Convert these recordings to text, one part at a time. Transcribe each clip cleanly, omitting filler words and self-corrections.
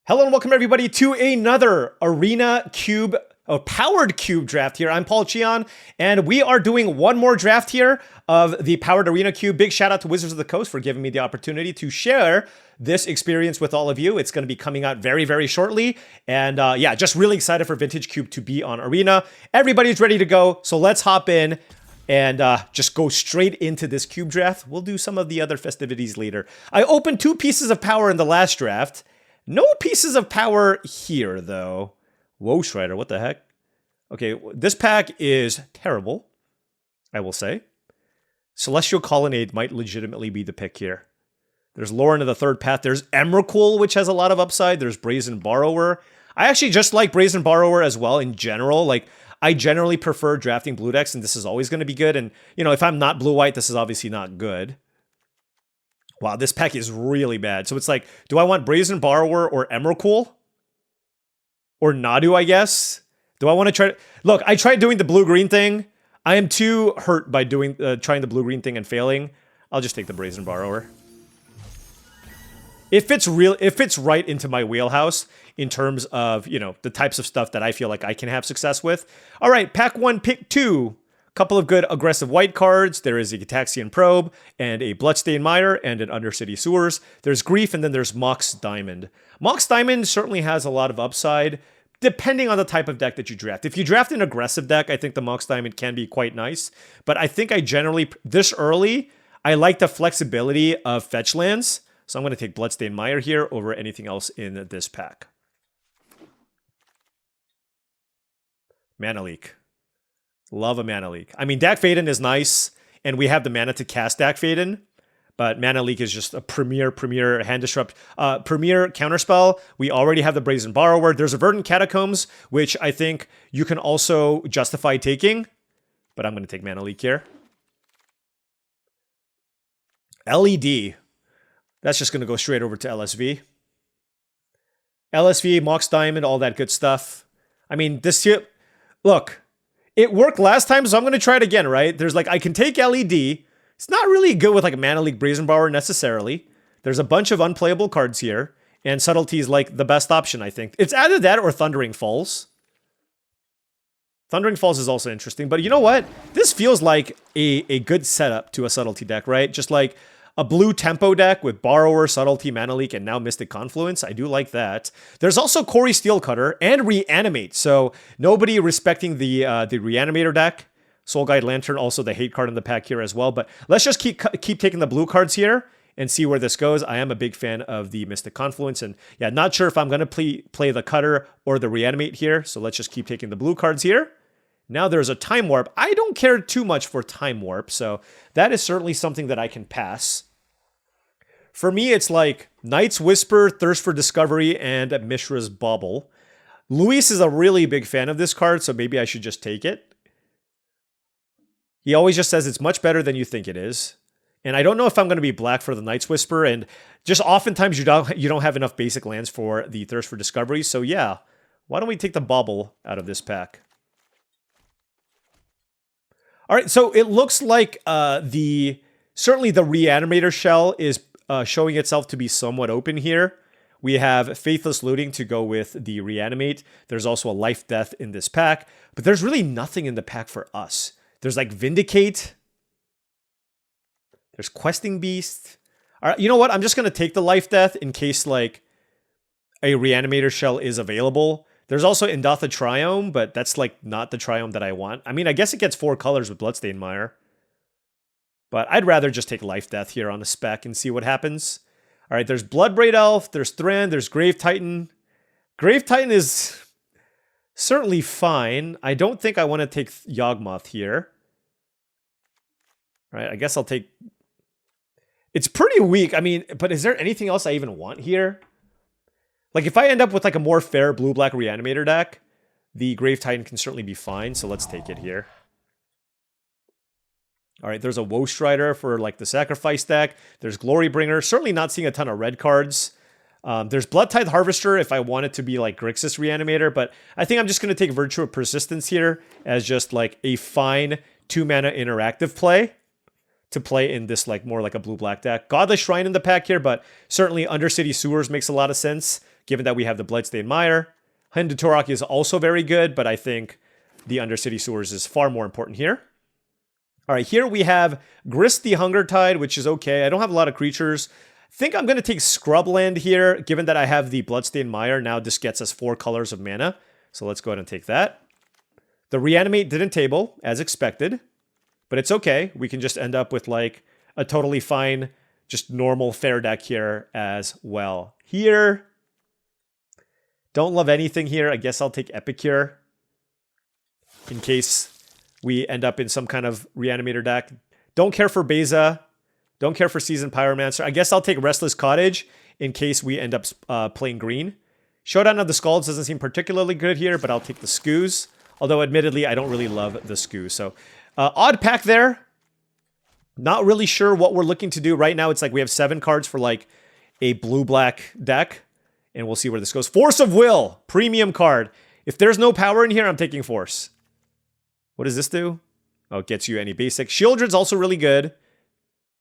Hello and welcome everybody to another Arena Cube, powered cube draft here. I'm Paul Cheon, and we are doing one more draft here of the powered Arena Cube. Big shout out to Wizards of the Coast for giving me the opportunity to share this experience with all of you. It's going to be coming out very, very shortly. And yeah, just really excited for Vintage Cube to be on Arena. Everybody's ready to go, so let's hop in and just go straight into this cube draft. We'll do some of the other festivities later. I opened 2 pieces of power in the last draft. No pieces of power here, though. Whoa, Shredder, what the heck? Okay, this pack is terrible, I will say. Celestial Colonnade might legitimately be the pick here. There's Lauren of the Third Path. There's Emrakul, which has a lot of upside. There's Brazen Borrower. I actually just like Brazen Borrower as well in general. Like, I generally prefer drafting blue decks, and this is always going to be good. And, you know, if I'm not blue-white, this is obviously not good. Wow, this pack is really bad. So it's like, do I want Brazen Borrower or Emrakul? Or Nadu, I guess? Do I want to try... Look, I tried doing the blue-green thing. I am too hurt by doing trying the blue-green thing and failing. I'll just take the Brazen Borrower. It fits right into my wheelhouse in terms of, you know, the types of stuff that I feel like I can have success with. All right, pack 1, pick 2. Couple of good aggressive white cards. There is a Gitaxian Probe and a Bloodstained Mire and an Undercity Sewers. There's Grief, and then there's Mox Diamond. Mox Diamond certainly has a lot of upside, depending on the type of deck that you draft. If you draft an aggressive deck, I think the Mox Diamond can be quite nice. But I think I generally, this early, I like the flexibility of fetch lands. So I'm going to take Bloodstained Mire here over anything else in this pack. Mana Leak. Love a Mana Leak. I mean, Dak Faden is nice, and we have the mana to cast Dak Faden, but Mana Leak is just a premier hand disrupt, premier counterspell. We already have the Brazen Borrower. There's a Verdant Catacombs, which I think you can also justify taking, but I'm going to take Mana Leak here. LED. That's just going to go straight over to LSV. LSV, Mox Diamond, all that good stuff. I mean, this here, look, it worked last time, so I'm going to try it again, right? There's like, I can take LED. It's not really good with like a Mana Leak Brazen Borrower necessarily. There's a bunch of unplayable cards here, and Subtlety is like the best option, I think. It's either that or Thundering Falls. Thundering Falls is also interesting, but you know what? This feels like a good setup to a Subtlety deck, right? Just like a blue tempo deck with Borrower, Subtlety, Mana Leak, and now Mystic Confluence. I do like that. There's also Corey Steelcutter and Reanimate, so nobody respecting the Reanimator deck. Soul Guide Lantern, also the hate card in the pack here as well. But let's just keep taking the blue cards here and see where this goes. I am a big fan of the Mystic Confluence, and yeah, not sure if I'm going to play the Cutter or the Reanimate here, so let's just keep taking the blue cards here. Now there's a Time Warp. I don't care too much for Time Warp, so that is certainly something that I can pass. For me, it's like Night's Whisper, Thirst for Discovery, and Mishra's Bauble. Luis is a really big fan of this card, so maybe I should just take it. He always just says it's much better than you think it is. And I don't know if I'm going to be black for the Night's Whisper, and just oftentimes you don't have enough basic lands for the Thirst for Discovery, so yeah. Why don't we take the Bauble out of this pack? All right, so it looks like certainly the Reanimator shell is showing itself to be somewhat open here. We have Faithless Looting to go with the Reanimate. There's also a Life Death in this pack, but there's really nothing in the pack for us. There's like Vindicate. There's Questing Beast. All right, you know what? I'm just going to take the Life Death in case like a Reanimator shell is available. There's also Indatha Triome, but that's like not the Triome that I want. I mean, I guess it gets 4 colors with Bloodstained Mire. But I'd rather just take Life Death here on a spec and see what happens. All right, there's Bloodbraid Elf, there's Thran, there's Grave Titan. Grave Titan is certainly fine. I don't think I want to take Yawgmoth here. All right, I guess I'll take... It's pretty weak. I mean, but is there anything else I even want here? Like, if I end up with like a more fair blue-black Reanimator deck, the Grave Titan can certainly be fine, so let's take it here. All right, there's a Woe Strider for like the Sacrifice deck. There's Glorybringer. Certainly not seeing a ton of red cards. There's Bloodtithe Harvester if I want it to be like Grixis Reanimator, but I think I'm just going to take Virtue of Persistence here as just like a fine 2-mana interactive play to play in this like more like a blue-black deck. Godless Shrine in the pack here, but certainly Undercity Sewers makes a lot of sense. given that we have the Bloodstained Mire. Hin Turok is also very good, but I think the Undercity Sewers is far more important here. All right, here we have Grist the Hunger Tide, which is okay. I don't have a lot of creatures. I think I'm going to take Scrubland here, given that I have the Bloodstained Mire. Now this gets us 4 colors of mana. So let's go ahead and take that. The Reanimate didn't table, as expected. But it's okay. We can just end up with like a totally fine, just normal fair deck here as well. Here, don't love anything here. I guess I'll take Epicure in case we end up in some kind of Reanimator deck. Don't care for Beza. Don't care for Seasoned Pyromancer. I guess I'll take Restless Cottage in case we end up playing green. Showdown of the Scalds doesn't seem particularly good here, but I'll take the Skoos. Although, admittedly, I don't really love the Skoos. So, odd pack there. Not really sure what we're looking to do. Right now, it's like we have 7 cards for like a blue-black deck. And we'll see where this goes. Force of Will. Premium card. If there's no power in here, I'm taking Force. What does this do? Oh, it gets you any basic. Shieldred's also really good.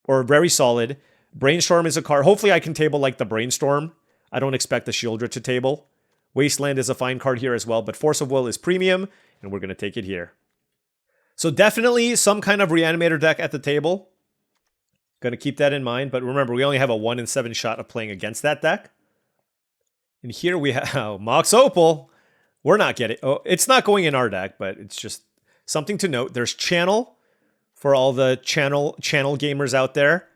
Or very solid. Brainstorm is a card. Hopefully I can table like the Brainstorm. I don't expect the Shieldred to table. Wasteland is a fine card here as well. But Force of Will is premium. And we're going to take it here. So definitely some kind of Reanimator deck at the table. Going to keep that in mind. But remember, we only have a 1 in 7 shot of playing against that deck. And here we have Mox Opal. We're not getting... Oh, it's not going in our deck, but it's just something to note. There's Channel for all the channel gamers out there.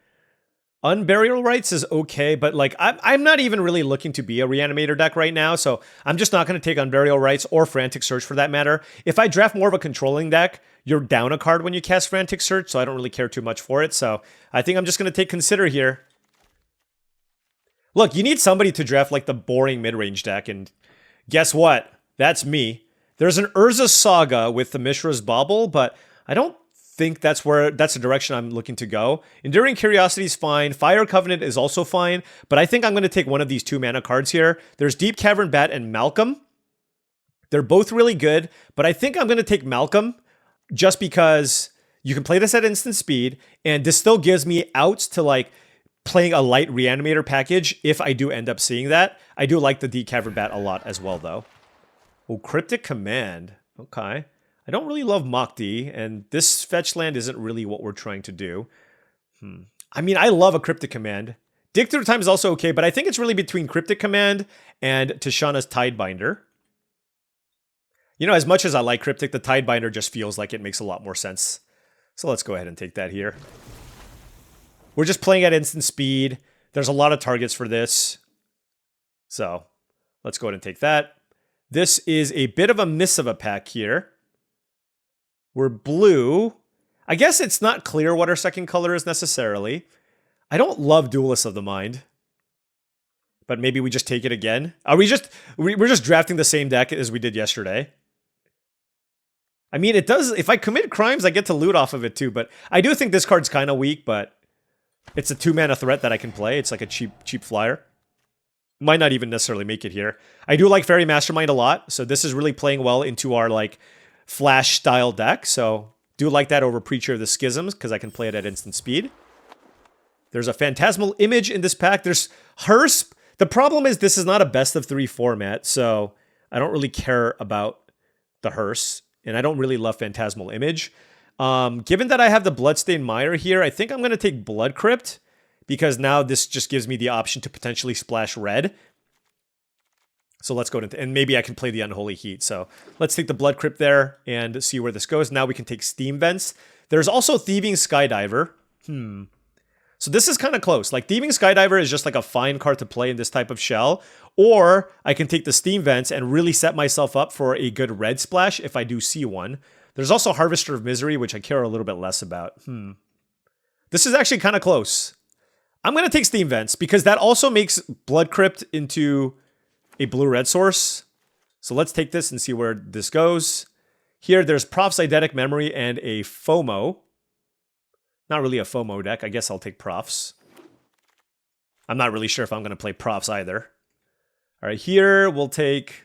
Unburial Rites is okay, but like I'm not even really looking to be a Reanimator deck right now, so I'm just not going to take Unburial Rites or Frantic Search for that matter. If I draft more of a controlling deck, you're down a card when you cast Frantic Search, so I don't really care too much for it. So I think I'm just going to take Consider here. Look, you need somebody to draft like the boring mid-range deck, and guess what? That's me. There's an Urza Saga with the Mishra's Bauble, but I don't think that's the direction I'm looking to go. Enduring Curiosity is fine. Fire Covenant is also fine, but I think I'm going to take one of these 2 mana cards here. There's Deep Cavern Bat and Malcolm. They're both really good, but I think I'm going to take Malcolm just because you can play this at instant speed, and this still gives me outs to like playing a light Reanimator package if I do end up seeing that. I do like the Deep Cavern Bat a lot as well, though. Oh, Cryptic Command. Okay. I don't really love Mokti, and this fetch land isn't really what we're trying to do. I mean, I love a Cryptic Command. Dig Through Time is also okay, but I think it's really between Cryptic Command and Tishana's Tidebinder. You know, as much as I like Cryptic, the Tidebinder just feels like it makes a lot more sense. So let's go ahead and take that here. We're just playing at instant speed. There's a lot of targets for this. So let's go ahead and take that. This is a bit of a miss of a pack here. We're blue. I guess it's not clear what our second color is necessarily. I don't love Duelist of the Mind. But maybe we just take it again. We're just drafting the same deck as we did yesterday. I mean, it does... If I commit crimes, I get to loot off of it too. But I do think this card's kind of weak, but it's a 2-mana threat that I can play. It's like a cheap flyer. Might not even necessarily make it here. I do like Fairy Mastermind a lot, so this is really playing well into our like Flash style deck. So do like that over Preacher of the Schisms because I can play it at instant speed. There's a Phantasmal Image in this pack. There's Hearse. The problem is this is not a best of 3 format, so I don't really care about the Hearse, and I don't really love Phantasmal Image. Given that I have the Bloodstained Mire here, I think I'm going to take Blood Crypt, because now this just gives me the option to potentially splash red. So let's go into... And maybe I can play the Unholy Heat. So let's take the Blood Crypt there and see where this goes. Now we can take Steam Vents. There's also Thieving Skydiver. So this is kind of close. Like, Thieving Skydiver is just like a fine card to play in this type of shell. Or I can take the Steam Vents and really set myself up for a good red splash if I do see one. There's also Harvester of Misery, which I care a little bit less about. This is actually kind of close. I'm going to take Steam Vents because that also makes Blood Crypt into a blue-red source. So let's take this and see where this goes. Here, there's Prof's Eidetic Memory and a FOMO. Not really a FOMO deck. I guess I'll take Profs. I'm not really sure if I'm going to play Profs either. All right, here we'll take,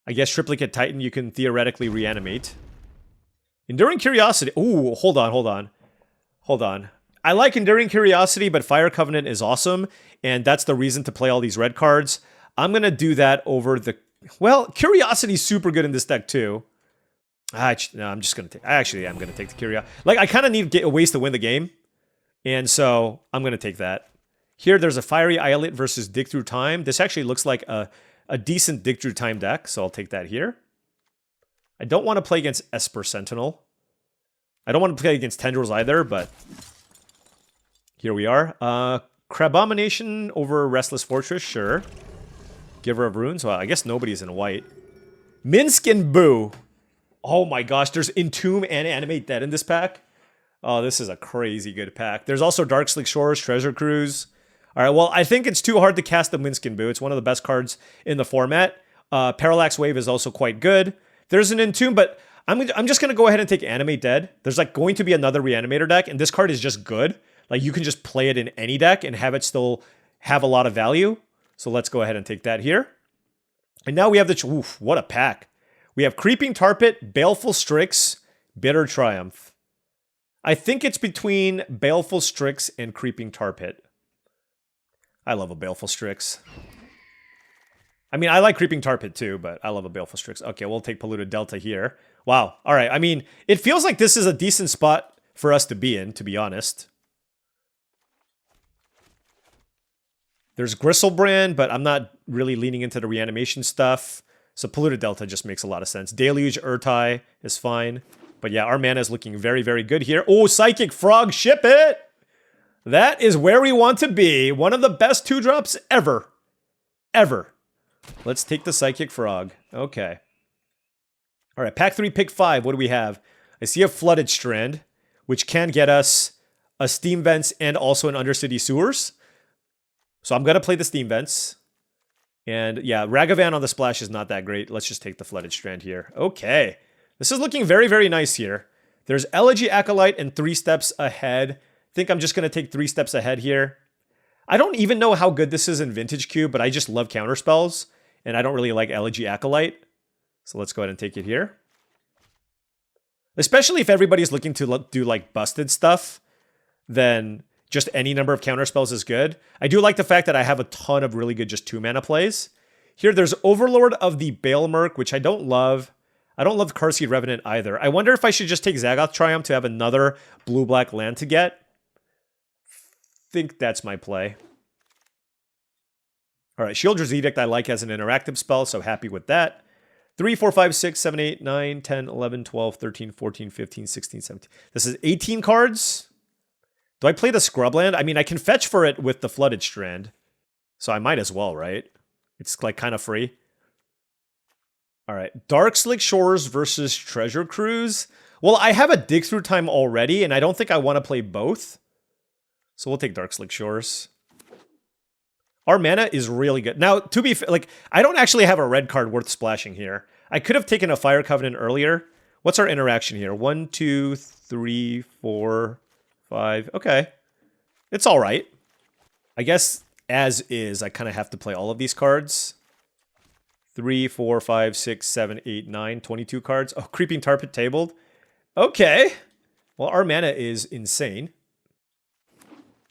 I guess, Triplicate Titan. You can theoretically reanimate. Enduring Curiosity. Ooh, hold on. I like Enduring Curiosity, but Fire Covenant is awesome, and that's the reason to play all these red cards. I'm going to do that over the... Well, Curiosity's super good in this deck too. No, I'm just going to take... Actually, I'm going to take the Curiosity. Like, I kind of need ways to win the game. And so, I'm going to take that. Here, there's a Fiery Islet versus Dig Through Time. This actually looks like a decent Dig Through Time deck, so I'll take that here. I don't want to play against Esper Sentinel. I don't want to play against Tendrils either, but... Here we are. Crabomination over Restless Fortress, sure. Giver of Runes, well, I guess nobody's in white. Minsk and Boo. Oh my gosh, there's Entomb and Animate Dead in this pack. Oh, this is a crazy good pack. There's also Dark Slick Shores, Treasure Cruise. All right, well, I think it's too hard to cast the Minsk and Boo. It's one of the best cards in the format. Parallax Wave is also quite good. There's an Entomb, but I'm just going to go ahead and take Animate Dead. There's like going to be another Reanimator deck, and this card is just good. Like, you can just play it in any deck and have it still have a lot of value. So let's go ahead and take that here. And now we have the... Oof, what a pack. We have Creeping Tar Pit, Baleful Strix, Bitter Triumph. I think it's between Baleful Strix and Creeping Tar Pit. I love a Baleful Strix. I mean, I like Creeping Tar Pit too, but I love a Baleful Strix. Okay, we'll take Polluted Delta here. Wow. All right. I mean, it feels like this is a decent spot for us to be in, to be honest. There's Gristlebrand, but I'm not really leaning into the reanimation stuff. So Polluted Delta just makes a lot of sense. Deluge, Urtai is fine. But yeah, our mana is looking very, very good here. Oh, Psychic Frog, ship it! That is where we want to be. One of the best 2-drops ever. Ever. Let's take the Psychic Frog. Okay. All right, pack 3, pick 5. What do we have? I see a Flooded Strand, which can get us a Steam Vents and also an Undercity Sewers. So I'm going to play the Steam Vents. And yeah, Ragavan on the splash is not that great. Let's just take the Flooded Strand here. Okay. This is looking very, very nice here. There's Elegy Acolyte and 3 steps ahead. I think I'm just going to take 3 steps ahead here. I don't even know how good this is in Vintage Cube, but I just love counterspells. And I don't really like Elegy Acolyte. So let's go ahead and take it here. Especially if everybody's looking to do like busted stuff, then... just any number of counterspells is good. I do like the fact that I have a ton of really good just 2-mana plays. Here, there's Overlord of the Baelmerk, which I don't love. I don't love Carseed Revenant either. I wonder if I should just take Zagoth Triumph to have another blue-black land to get. Think that's my play. All right, Shieldred's Edict I like as an interactive spell, so happy with that. 3, 4, 5, 6, 7, 8, 9, 10, 11, 12, 13, 14, 15, 16, 17. This is 18 cards. Do I play the Scrubland? I mean, I can fetch for it with the Flooded Strand. So I might as well, right? It's like kind of free. All right. Dark Slick Shores versus Treasure Cruise. Well, I have a Dig Through Time already, and I don't think I want to play both. So we'll take Dark Slick Shores. Our mana is really good. Now, to be fair, like, I don't actually have a red card worth splashing here. I could have taken a Fire Covenant earlier. What's our interaction here? 1, 2, 3, 4... 5. Okay. It's all right. I guess as is, I kind of have to play all of these cards. 3, 4, 5, 6, 7, 8, 9, 22 cards. Oh, Creeping Tar Pit tabled. Okay. Well, our mana is insane.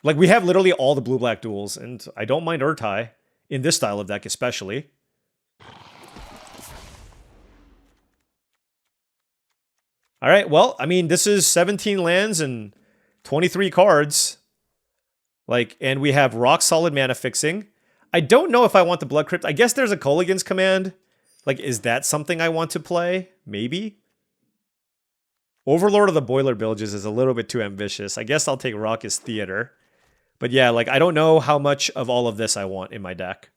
Like, we have literally all the blue-black duels, and I don't mind Urtai, in this style of deck especially. All right, well, I mean, this is 17 lands and 23 cards. Like, and we have rock solid mana fixing. I don't know if I want the Blood Crypt. I guess there's a Kolaghan's Command. Like, is that something I want to play? Maybe. Overlord of the Boiler Bilges is a little bit too ambitious. I guess I'll take Raucous Theater. But yeah, like, I don't know how much of all of this I want in my deck.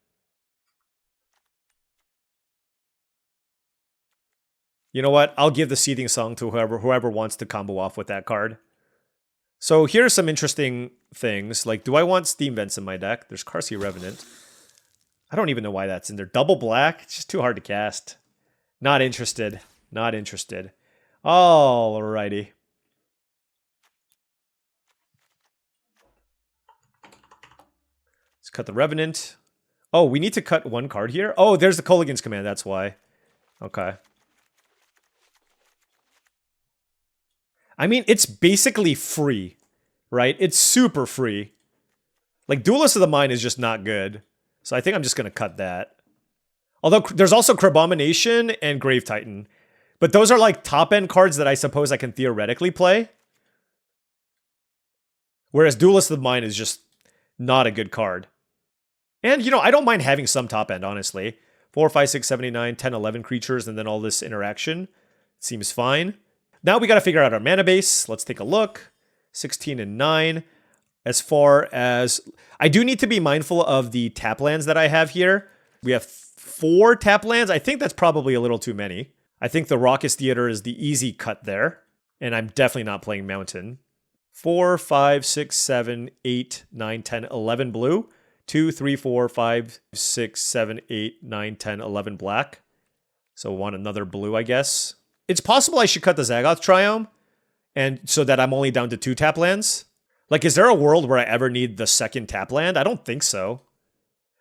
You know what? I'll give the Seething Song to whoever wants to combo off with that card. So here's some interesting things. Like, do I want Steam Vents in my deck? There's Carseed Revenant. I don't even know why that's in there. Double black? It's just too hard to cast. Not interested. Not interested. Alrighty. Let's cut the Revenant. Oh, we need to cut one card here? Oh, there's the Kolaghan's Command. That's why. Okay. I mean, it's basically free, right? It's super free. Like, Duelist of the Mind is just not good. So I think I'm just going to cut that. Although there's also Crabomination and Grave Titan. But those are like top-end cards that I suppose I can theoretically play. Whereas Duelist of the Mind is just not a good card. And, you know, I don't mind having some top-end, honestly. 4, 5, 6, 7, 8, 9, 10, 11 creatures, and then all this interaction. Seems fine. Now we got to figure out our mana base. Let's take a look. 16 and 9. As far as... I do need to be mindful of the tap lands that I have here. We have 4 tap lands. I think that's probably a little too many. I think the Raucous Theater is the easy cut there. And I'm definitely not playing Mountain. 4, 5, 6, 7, 8, 9, 10, 11 blue. 2, 3, 4, 5, 6, 7, 8, 9, 10, 11 black. So want another blue, I guess. It's possible I should cut the Zagoth Triome, and so that I'm only down to 2 tap lands. Like, is there a world where I ever need the second tap land? I don't think so.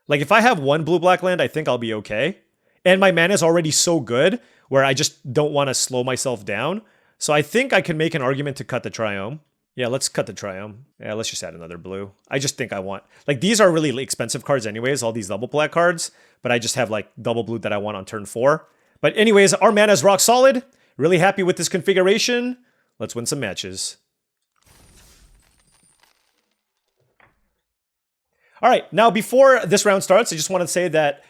Like, if I have 1 blue-black land, I think I'll be okay. And my mana is already so good, where I just don't want to slow myself down. So I think I can make an argument to cut the Triome. Yeah, let's cut the Triome. Yeah, let's just add another blue. I just think I want... Like, these are really expensive cards anyways, all these double black cards. But I just have, like, double blue that I want on turn 4. But anyways, our mana is rock solid. Really happy with this configuration. Let's win some matches. All right, now before this round starts, I just want to say that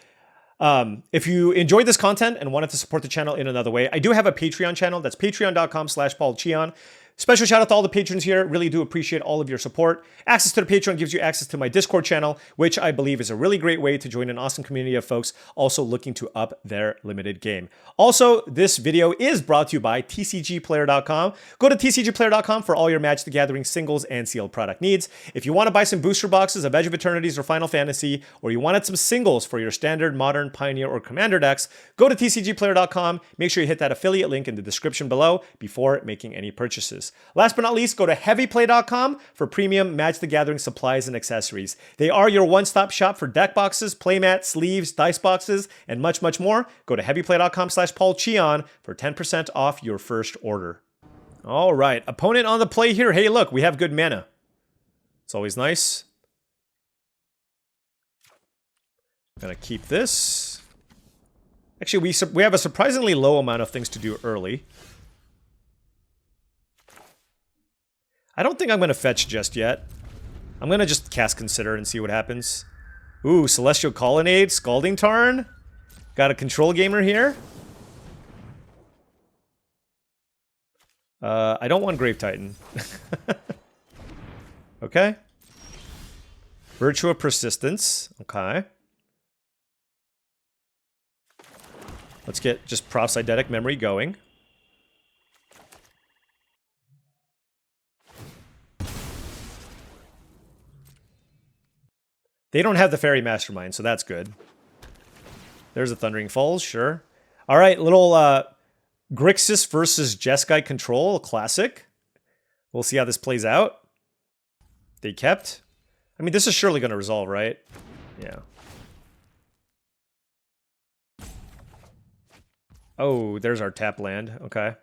if you enjoyed this content and wanted to support the channel in another way, I do have a Patreon channel. That's patreon.com/paulcheon. Special shout out to all the patrons here. Really do appreciate all of your support. Access to the Patreon gives you access to my Discord channel, which I believe is a really great way to join an awesome community of folks also looking to up their limited game. Also, this video is brought to you by TCGplayer.com. Go to TCGplayer.com for all your Magic the Gathering singles and sealed product needs. If you want to buy some booster boxes of Edge of Eternities or Final Fantasy, or you wanted some singles for your standard, modern, Pioneer, or Commander decks, go to TCGplayer.com. Make sure you hit that affiliate link in the description below before making any purchases. Last but not least, go to heavyplay.com for premium Magic the Gathering supplies and accessories. They are your one-stop shop for deck boxes, playmats, sleeves, dice boxes, and much, much more. Go to heavyplay.com/paulcheon for 10% off your first order. All right, opponent on the play here. Hey, look, we have good mana. It's always nice. Gonna keep this. Actually, we have a surprisingly low amount of things to do early. I don't think I'm going to fetch just yet. I'm going to just cast Consider and see what happens. Ooh, Celestial Colonnade, Scalding Tarn. Got a control gamer here. I don't want Grave Titan. Okay. Virtue of Persistence. Okay. Let's get just Proph's Eidetic Memory going. They don't have the Fairy Mastermind, so that's good. There's a Thundering Falls, sure. All right, little Grixis versus Jeskai Control, classic. We'll see how this plays out. They kept. I mean, this is surely going to resolve, right? Yeah. Oh, there's our tap land. Okay.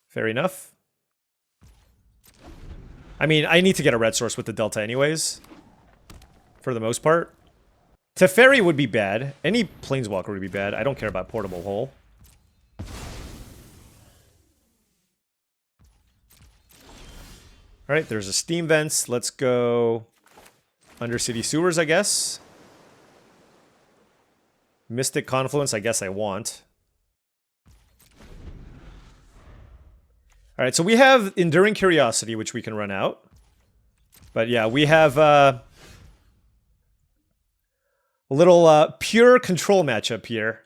Fair enough. I mean, I need to get a red source with the Delta anyways. For the most part. Teferi would be bad. Any Planeswalker would be bad. I don't care about Portable Hole. Alright, there's a Steam Vents. Let's go Undercity Sewers, I guess. Mystic Confluence, I guess I want. Alright, so we have Enduring Curiosity, which we can run out. But yeah, we have a little pure control matchup here.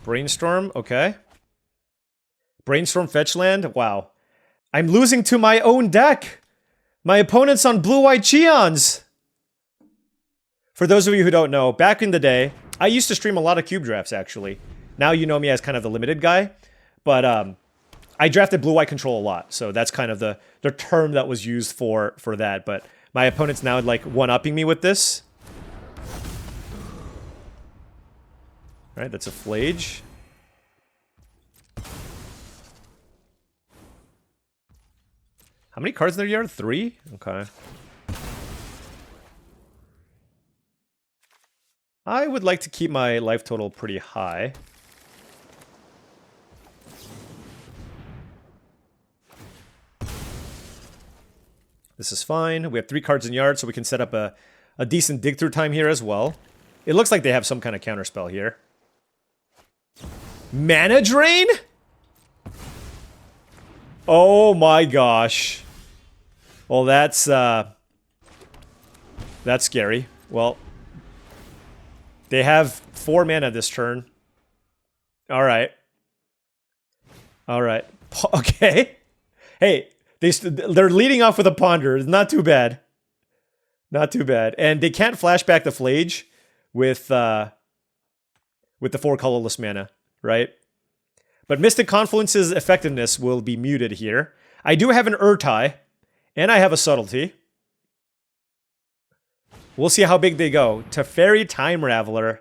Brainstorm, okay. Brainstorm fetch land, wow. I'm losing to my own deck. My opponent's on blue-white Cheons. For those of you who don't know, back in the day, I used to stream a lot of cube drafts, actually. Now you know me as kind of the limited guy. But I drafted blue-white control a lot. So that's kind of the term that was used for that. But my opponent's now like one-upping me with this. Alright, that's a Flage. How many cards in their yard? 3? Okay. I would like to keep my life total pretty high. This is fine. We have 3 cards in yard, so we can set up a decent dig-through time here as well. It looks like they have some kind of counterspell here. Mana Drain? Oh my gosh. Well, that's scary. Well, they have 4 mana this turn. Alright. Alright. Okay. Hey, they're leading off with a Ponder. It's not too bad. Not too bad. And they can't flashback the Flage with the 4 colorless mana, right? But Mystic Confluence's effectiveness will be muted here. I do have an Urtai, and I have a Subtlety. We'll see how big they go. Teferi Time Raveler.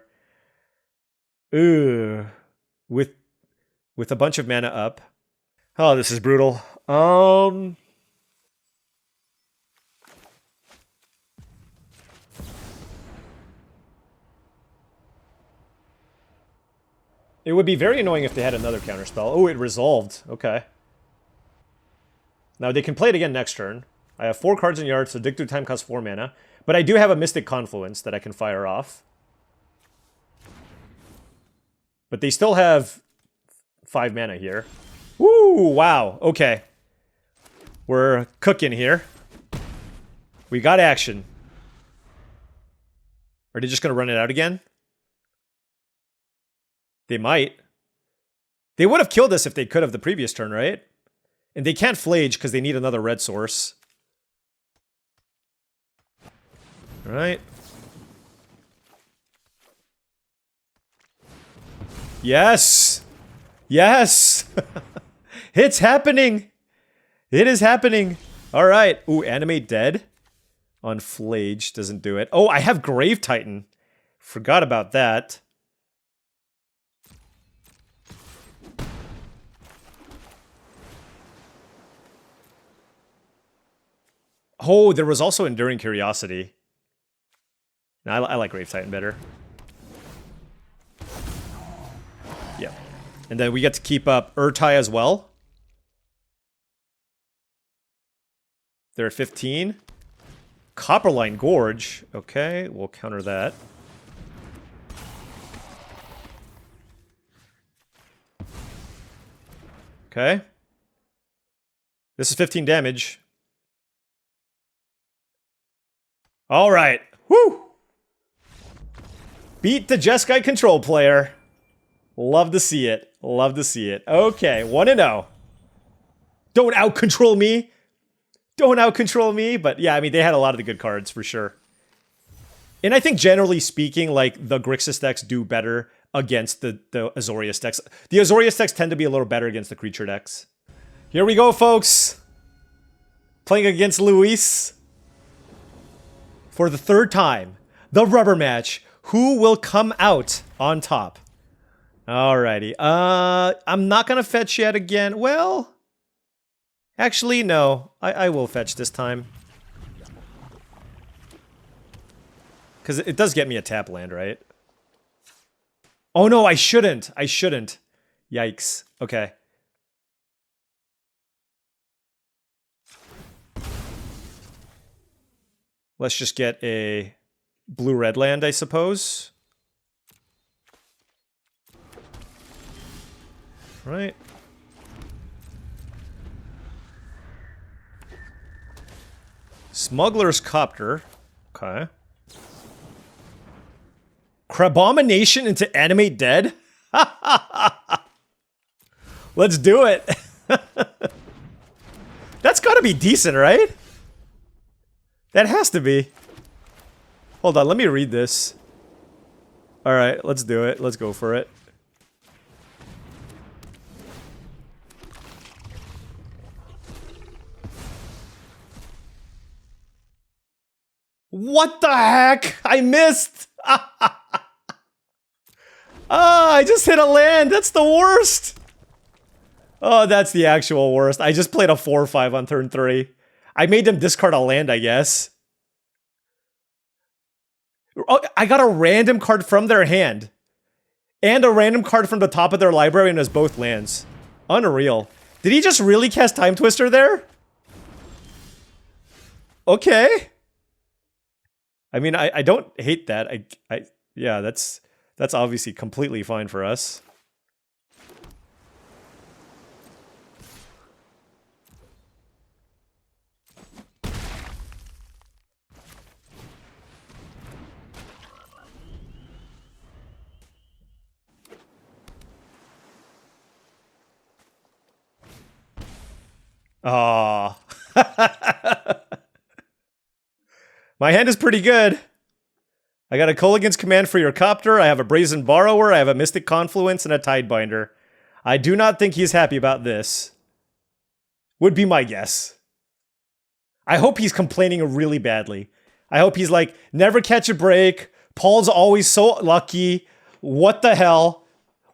Ooh. With a bunch of mana up. Oh, this is brutal. It would be very annoying if they had another counterspell. Oh, it resolved. Okay. Now, they can play it again next turn. I have 4 cards in yard, so Dig Through Time costs 4 mana. But I do have a Mystic Confluence that I can fire off. But they still have 5 mana here. Woo! Wow. Okay. We're cooking here. We got action. Are they just going to run it out again? They might. They would have killed us if they could have the previous turn, right? And they can't Flage because they need another red source. Alright. Yes! Yes! It's happening! It is happening! Alright. Ooh, Animate Dead on Flage doesn't do it. Oh, I have Grave Titan. Forgot about that. Oh, there was also Enduring Curiosity. No, I like Grave Titan better. Yeah. And then we get to keep up Urtai as well. They're at 15. Copperline Gorge. Okay, we'll counter that. Okay. This is 15 damage. All right. Woo! Beat the Jeskai control player. Love to see it. Love to see it. Okay, 1-0. Don't out-control me. Don't out-control me. But yeah, I mean, they had a lot of the good cards for sure. And I think generally speaking, like, the Grixis decks do better against the Azorius decks. The Azorius decks tend to be a little better against the creature decks. Here we go, folks. Playing against Luis. For the 3rd time, the rubber match. Who will come out on top? Alrighty. I'm not gonna fetch yet again. Well, actually, no. I will fetch this time. Because it does get me a tap land, right? Oh no, I shouldn't. I shouldn't. Yikes. Okay. Let's just get a blue-red land, I suppose. Right. Smuggler's Copter. Okay. Crabomination into Animate Dead? Let's do it. That's gotta be decent, right? That has to be. Hold on, let me read this. Alright, let's do it. Let's go for it. What the heck? I missed! I just hit a land! That's the worst! Oh, that's the actual worst. I just played a 4-5 on turn 3. I made them discard a land, I guess. Oh, I got a random card from their hand. And a random card from the top of their library, and it has both lands. Unreal. Did he just really cast Time Twister there? Okay. I mean, I don't hate that. Yeah, that's obviously completely fine for us. Aww. My hand is pretty good. I got a Kolaghan's Command for your Copter, I have a Brazen Borrower, I have a Mystic Confluence, and a Tidebinder. I do not think he's happy about this. Would be my guess. I hope he's complaining really badly. I hope he's like, never catch a break, Paul's always so lucky, what the hell,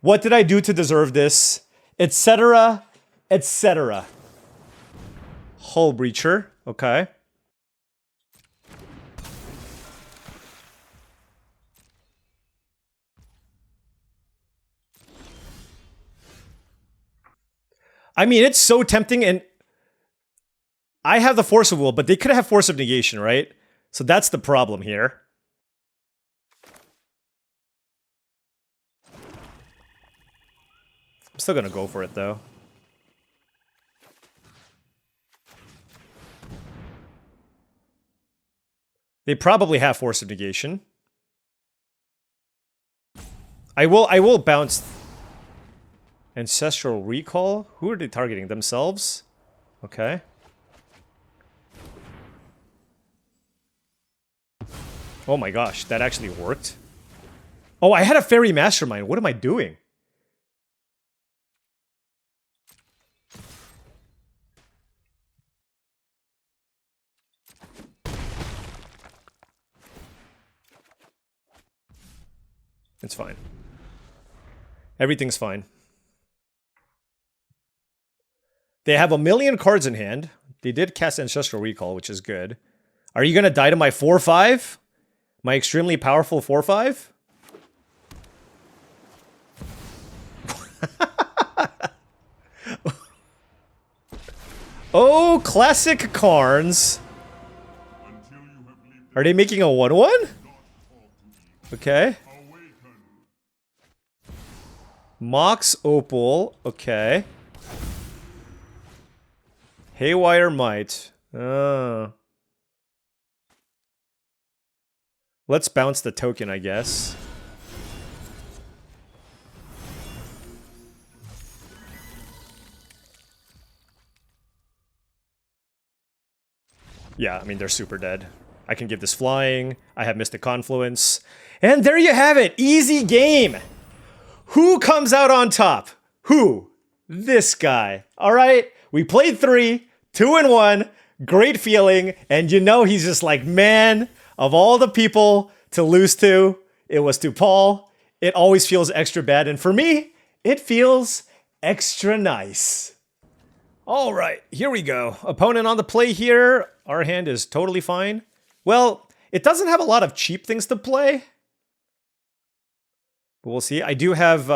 what did I do to deserve this, etc., etc. Hull Breacher, okay. I mean, it's so tempting, and I have the Force of Will, but they could have Force of Negation, right? So that's the problem here. I'm still gonna go for it, though. They probably have Force of Negation. I will bounce Ancestral Recall. Who are they targeting? Themselves? Okay. Oh my gosh, that actually worked. Oh, I had a Fairy Mastermind. What am I doing? It's fine. Everything's fine. They have a million cards in hand. They did cast Ancestral Recall, which is good. Are you going to die to my 4/5? My extremely powerful 4/5? Oh, classic Karns. Are they making a 1/1? Okay. Mox Opal. Okay. Haywire Might. Let's bounce the token, I guess. Yeah, I mean, they're super dead. I can give this flying. I have Mystic Confluence. And there you have it! Easy game! Who comes out on top? Who? This guy. Alright? We played 3, 2-1, great feeling, and you know he's just like, man, of all the people to lose to, it was to Paul. It always feels extra bad, and for me, it feels extra nice. Alright, here we go. Opponent on the play here. Our hand is totally fine. Well, it doesn't have a lot of cheap things to play. But we'll see. I do have...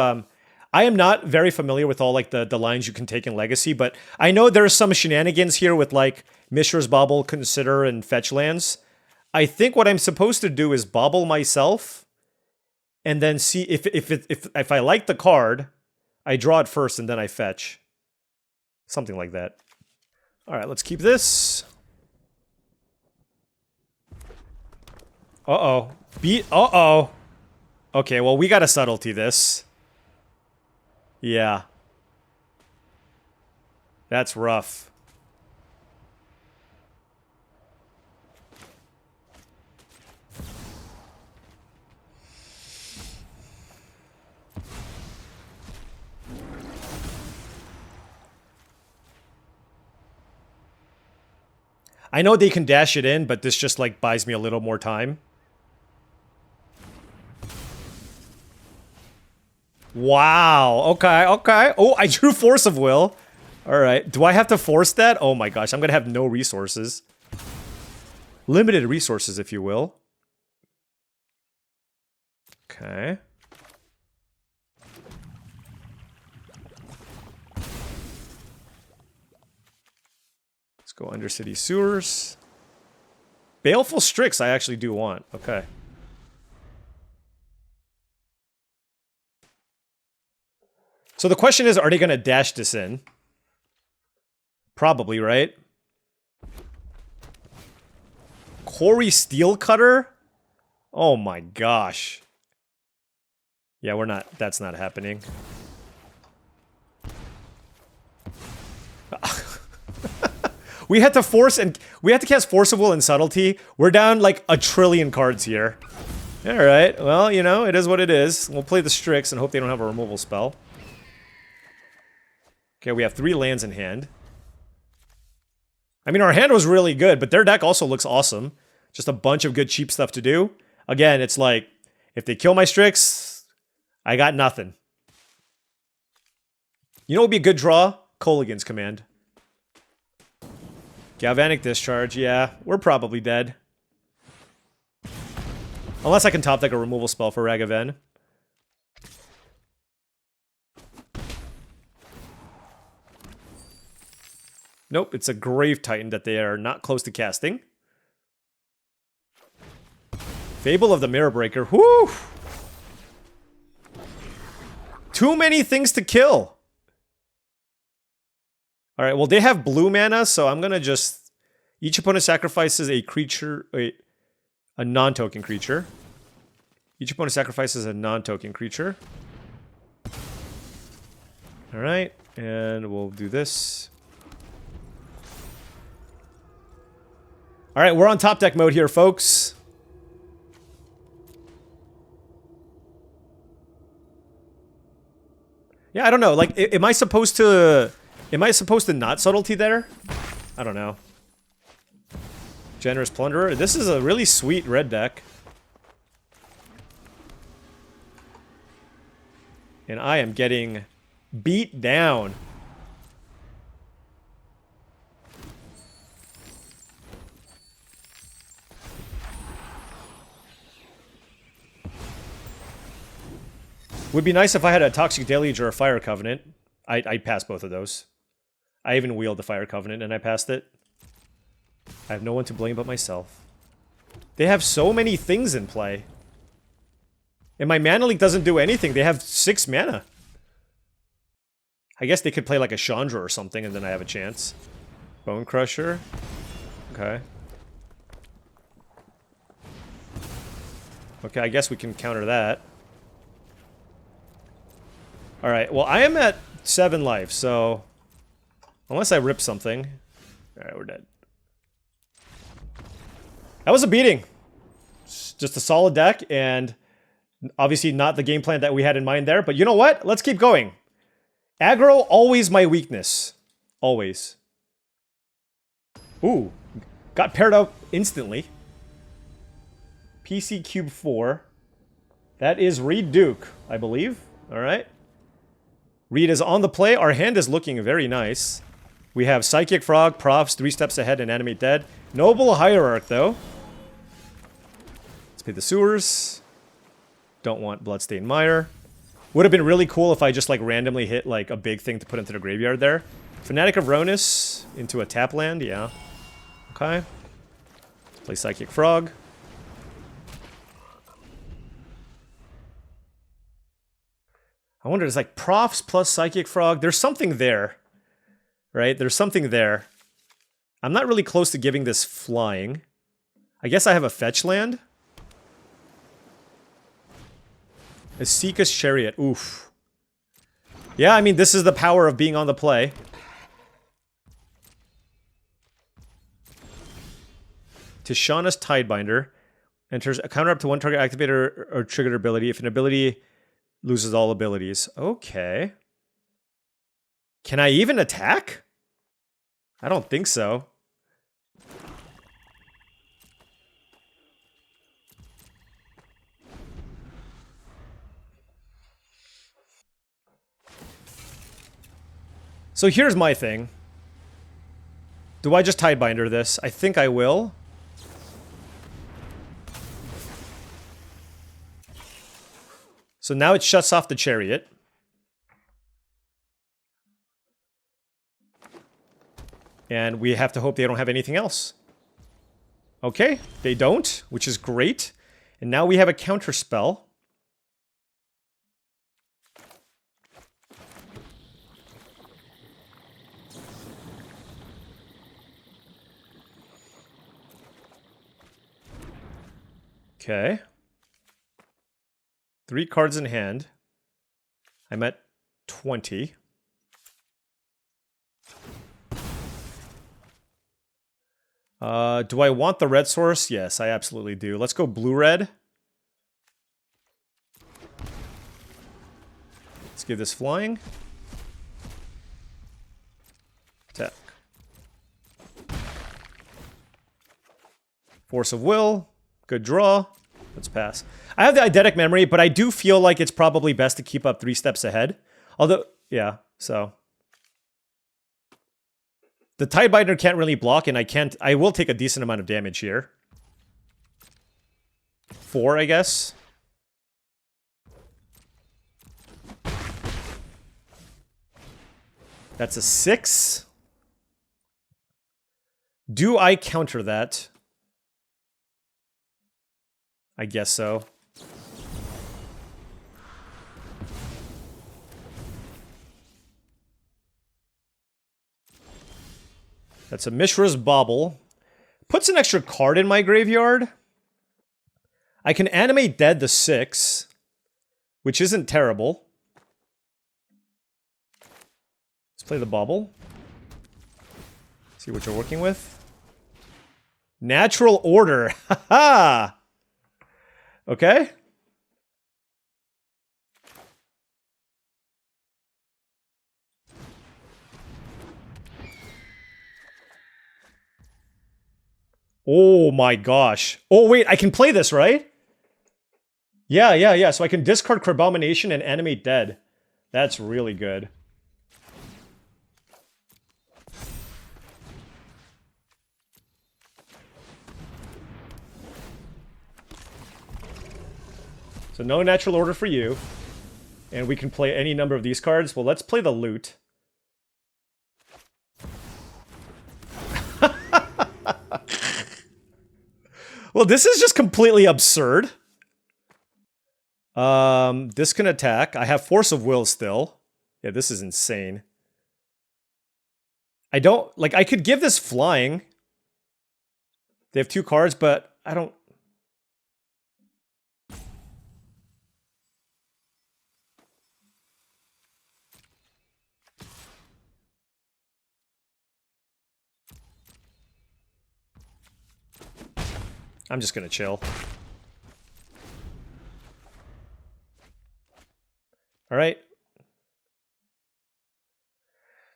I am not very familiar with all like the lines you can take in Legacy, but I know there's some shenanigans here with like Mishra's Bauble, Consider, and Fetch lands. I think what I'm supposed to do is bobble myself, and then see if I like the card, I draw it first and then I fetch. Something like that. All right, let's keep this. Uh-oh. Uh-oh. Okay, well, we gotta subtlety this. Yeah. That's rough. I know they can dash it in, but this just like buys me a little more time. Wow. Okay, okay. Oh, I drew Force of Will. All right. Do I have to force that? Oh my gosh, I'm going to have no resources. Limited resources, if you will. Okay. Let's go Undercity Sewers. Baleful Strix I actually do want. Okay. So the question is, are they going to dash this in? Probably, right? Quarry Steel Cutter? Oh my gosh. Yeah, we're not. That's not happening. We had to force and we had to cast Force of Will and Subtlety. We're down like 1 trillion cards here. All right. Well, you know, it is what it is. We'll play the Strix and hope they don't have a removal spell. Okay, we have 3 lands in hand. I mean, our hand was really good, but their deck also looks awesome. Just a bunch of good cheap stuff to do. Again, it's like, if they kill my Strix, I got nothing. You know what would be a good draw? Kolaghan's Command. Galvanic Discharge, yeah. We're probably dead. Unless I can top deck a removal spell for Ragavan. Nope, it's a Grave Titan that they are not close to casting. Fable of the Mirror Breaker. Whoo! Too many things to kill. Alright, well, they have blue mana, so I'm gonna just... Each opponent sacrifices a creature... a non-token creature. Each opponent sacrifices a non-token creature. Alright, and we'll do this. Alright, we're on top deck mode here, folks. Yeah, I don't know. Like, am I supposed to not subtlety there? I don't know. Generous Plunderer. This is a really sweet red deck. And I am getting beat down. Would be nice if I had a Toxic Deluge or a Fire Covenant. I'd pass both of those. I even wheeled the Fire Covenant and I passed it. I have no one to blame but myself. They have so many things in play. And my Mana Leak doesn't do anything. They have 6 mana. I guess they could play like a Chandra or something and then I have a chance. Bone Crusher. Okay. Okay, I guess we can counter that. Alright, well, I am at 7 life, so... Unless I rip something... Alright, we're dead. That was a beating. Just a solid deck, and... Obviously not the game plan that we had in mind there, but you know what? Let's keep going. Aggro, always my weakness. Always. Ooh. Got paired up instantly. PC Cube 4. That is Reed Duke, I believe. Alright. Reed is on the play. Our hand is looking very nice. We have Psychic Frog, Profs, 3 steps ahead, and Animate Dead. Noble Hierarch, though. Let's pay the Sewers. Don't want Bloodstained Mire. Would have been really cool if I just, like, randomly hit, like, a big thing to put into the graveyard there. Fanatic of Ronus into a tap land, yeah. Okay. Let's play Psychic Frog. I wonder, it's like Profs plus Psychic Frog. There's something there, right? There's something there. I'm not really close to giving this flying. I guess I have a fetch land. Esika's Chariot. Oof. Yeah, I mean, this is the power of being on the play. Tishana's Tidebinder. Enters a counter up to 1 target activator or triggered ability. If an ability... loses all abilities. Okay. Can I even attack? I don't think so. So here's my thing. Do I just Tidebinder this? I think I will. So now it shuts off the Chariot. And we have to hope they don't have anything else. Okay, they don't, which is great. And now we have a counter spell. Okay. 3 cards in hand. I'm at 20. Do I want the red source? Yes, I absolutely do. Let's go blue-red. Let's give this flying. Attack. Force of will. Good draw. Let's pass. I have the eidetic memory, but I do feel like it's probably best to keep up 3 steps ahead. Although, yeah, so. The Tidebinder can't really block, and I will take a decent amount of damage here. 4, I guess. That's a 6. Do I counter that? I guess so. That's a Mishra's Bauble. Puts an extra card in my graveyard. I can animate Dead the 6, which isn't terrible. Let's play the Bauble. See what you're working with. Natural Order. Haha! Okay. Oh my gosh. Oh wait, I can play this, right? Yeah. So I can discard Crabomination and animate Dead. That's really good. So no natural order for you. And we can play any number of these cards. Well, let's play the loot. Well, this is just completely absurd. This can attack. I have Force of Will still. Yeah, this is insane. I don't... Like, I could give this flying. They have 2 cards, but I don't... I'm just gonna chill. Alright.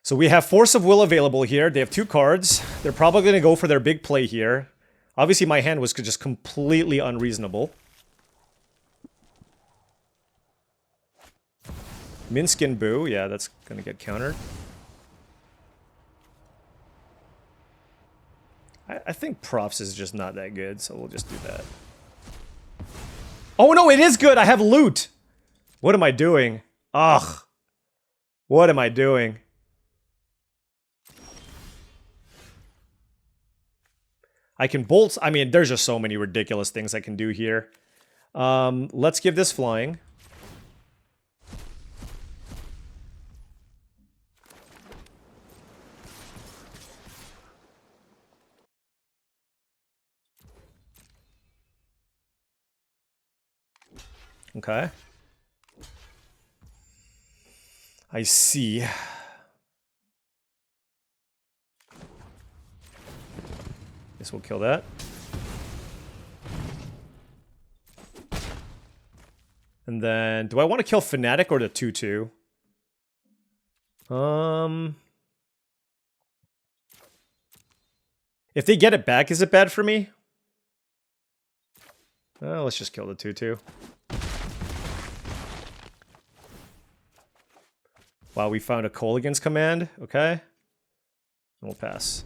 So we have Force of Will available here. They have 2 cards. They're probably gonna go for their big play here. Obviously my hand was just completely unreasonable. Minskin Boo. Yeah, that's gonna get countered. I think Props is just not that good, so we'll just do that. Oh no, it is good! I have loot! What am I doing? Ugh. What am I doing? I can bolt... I mean, there's just so many ridiculous things I can do here. Let's give this flying. Okay. I see. Guess we'll kill that. And then, do I want to kill Fnatic or the 2/2? If they get it back, is it bad for me? Let's just kill the 2/2. Wow, we found a Colligan's command. Okay. We'll pass.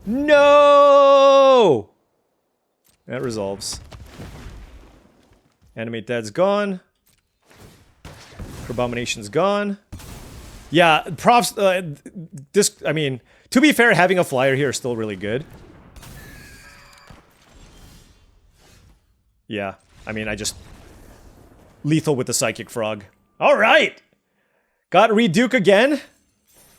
No! That resolves. Animate Dead's gone. Abomination's gone. Yeah, props. I mean, to be fair, having a flyer here is still really good. Yeah, I mean, I just lethal with the Psychic Frog. All right, got Reduke again.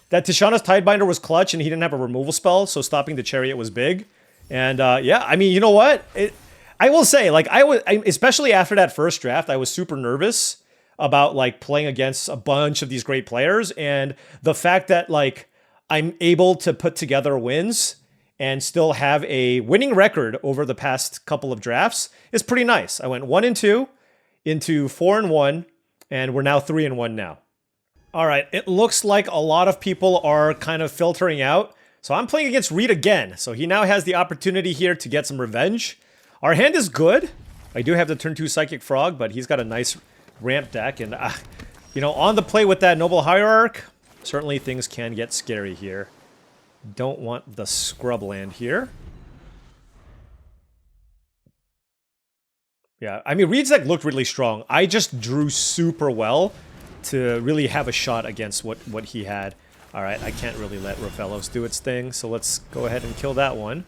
That Tishana's Tidebinder was clutch, and he didn't have a removal spell, so stopping the Chariot was big. And yeah, I mean, you know what? I will say, like, especially after that first draft, I was super nervous about like playing against a bunch of these great players, and the fact that like I'm able to put together wins and still have a winning record over the past couple of drafts is pretty nice. I went 1-2 into 4-1, and we're now 3-1 now. All right, it looks like a lot of people are kind of filtering out. So I'm playing against Reed again. So he now has the opportunity here to get some revenge. Our hand is good. I do have the turn 2 Psychic Frog, but he's got a nice ramp deck. And, you know, on the play with that Noble Hierarch, certainly things can get scary here. Don't want the scrub land here. Yeah, I mean, Reed's deck looked really strong. I just drew super well to really have a shot against what he had. All right, I can't really let Rofellos do its thing, so let's go ahead and kill that one.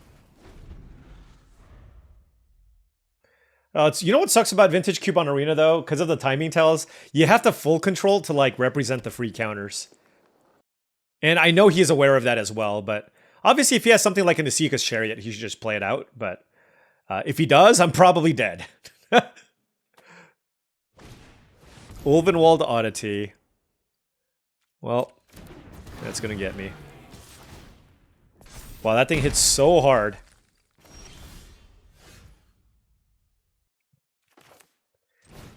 You know what sucks about Vintage Cube on Arena, though? Because of the timing tells, you have to full control to, like, represent the free counters. And I know he's aware of that as well, but obviously if he has something like an Nasika's Chariot, he should just play it out. But if he does, I'm probably dead. Ulvenwald Oddity. Well, that's gonna get me. Wow, that thing hits so hard.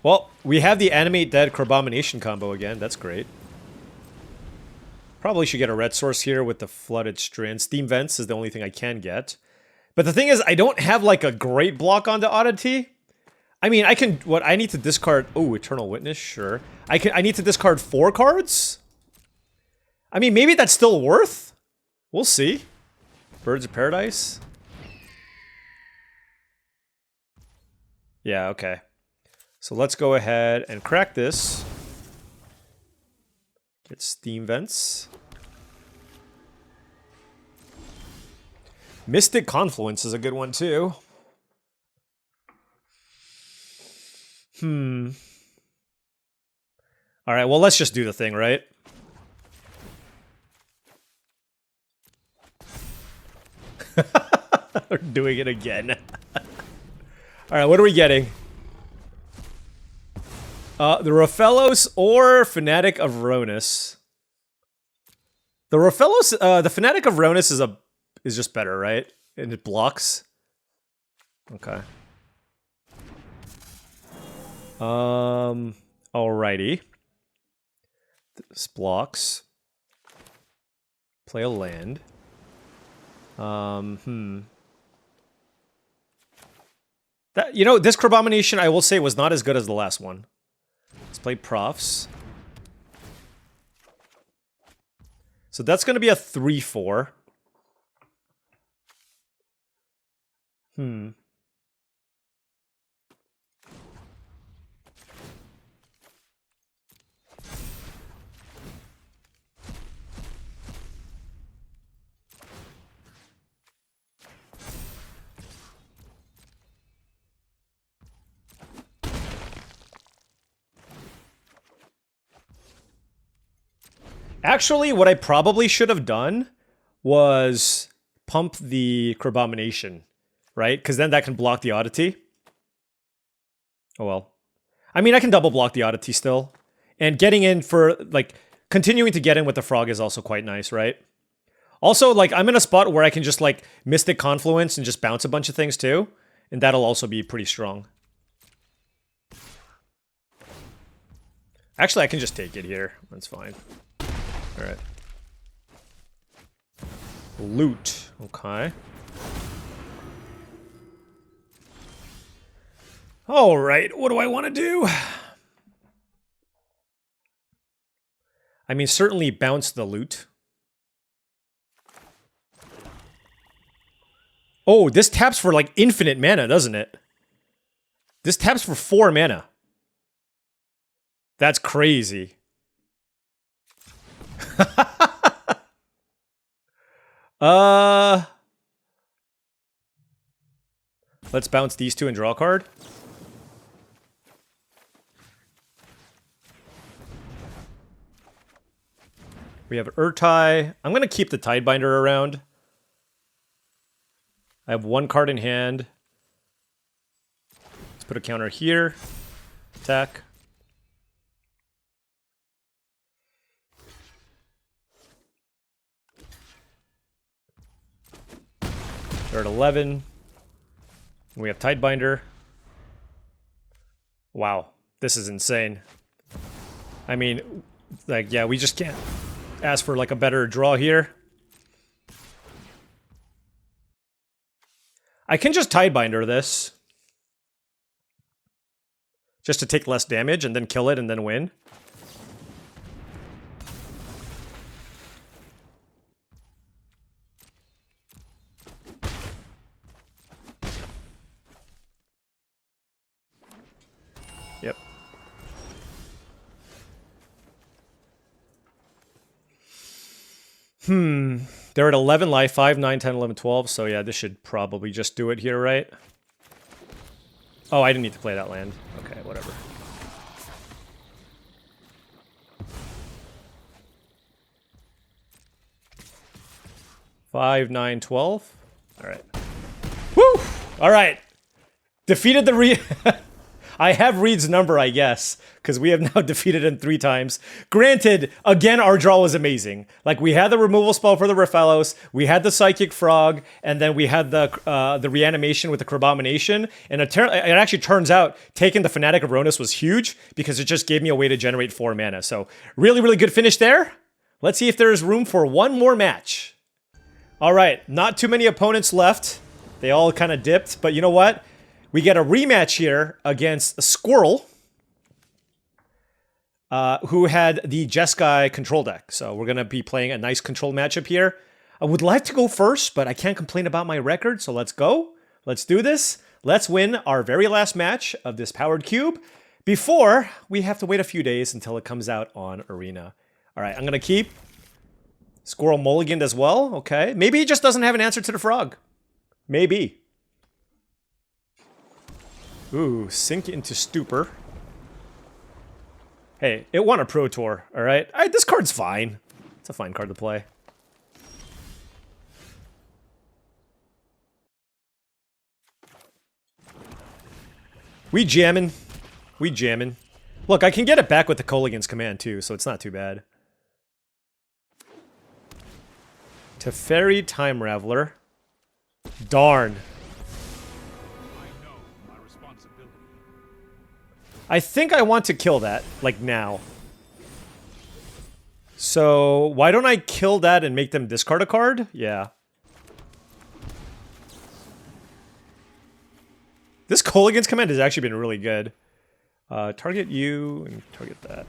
Well, we have the Animate Dead Crabomination combo again. That's great. Probably should get a red source here with the Flooded Strand. Steam Vents is the only thing I can get. But the thing is, I don't have like a great block onto Oddity. I mean, I can, I need to discard, oh, Eternal Witness, sure. I need to discard 4 cards? I mean, maybe that's still worth? We'll see. Birds of Paradise? Yeah, okay. So let's go ahead and crack this. Get Steam Vents. Mystic Confluence is a good one, too. Alright, well, let's just do the thing, right? We're doing it again. Alright, what are we getting? The Rofellos or Fanatic of Ronus. The Rofellos, the Fanatic of Ronus is just better, right? And it blocks. Okay. Alrighty. This blocks. Play a land. That, you know, this Crabomination, I will say, was not as good as the last one. Let's play Profs. So that's going to be a 3-4. Actually, what I probably should have done was pump the Crabomination, right? Because then that can block the Oddity. Oh well. I mean, I can double block the Oddity still. And getting in for, like, continuing to get in with the Frog is also quite nice, right? Also, like, I'm in a spot where I can just, like, Mystic Confluence and just bounce a bunch of things too. And that'll also be pretty strong. Actually, I can just take it here. That's fine. Alright. Loot. Okay. Alright, what do I want to do? I mean, certainly bounce the loot. Oh, this taps for like infinite mana, doesn't it? This taps for 4 mana. That's crazy. Let's bounce these two and draw a card. We have Urtai. I'm going to keep the Tidebinder around. I have 1 card in hand. Let's put a counter here. Attack. They're at 11. We have Tidebinder. Wow, this is insane. I mean, like, yeah, we just can't ask for like a better draw here. I can just Tidebinder this. Just to take less damage and then kill it and then win. Yep. They're at 11 life, 5, 9, 10, 11, 12. So yeah, this should probably just do it here, right? Oh, I didn't need to play that land. Okay, whatever. Five, 9, 12. All right. Woo! All right. Defeated the I have Reed's number, I guess, because we have now defeated him 3 times. Granted, again, our draw was amazing. Like, we had the removal spell for the Raphalos, we had the Psychic Frog, and then we had the reanimation with the Crabomination. And it actually turns out taking the Fanatic of Ronus was huge, because it just gave me a way to generate 4 mana. So, really, really good finish there. Let's see if there's room for one more match. All right, not too many opponents left. They all kind of dipped, but you know what? We get a rematch here against a Squirrel, who had the Jeskai control deck. So we're going to be playing a nice control matchup here. I would like to go first, but I can't complain about my record, so let's go. Let's do this. Let's win our very last match of this Powered Cube before we have to wait a few days until it comes out on Arena. All right, I'm going to keep Squirrel mulliganed as well. Okay, maybe he just doesn't have an answer to the frog. Maybe. Ooh, sink into stupor. Hey, it won a Pro Tour, alright? This card's fine. It's a fine card to play. We jamming. We jamming. Look, I can get it back with the Kolaghan's Command too, so it's not too bad. Teferi Time Raveler. Darn. I think I want to kill that, like now. So, why don't I kill that and make them discard a card? Yeah. This Kolaghan's Command has actually been really good. Target you and target that.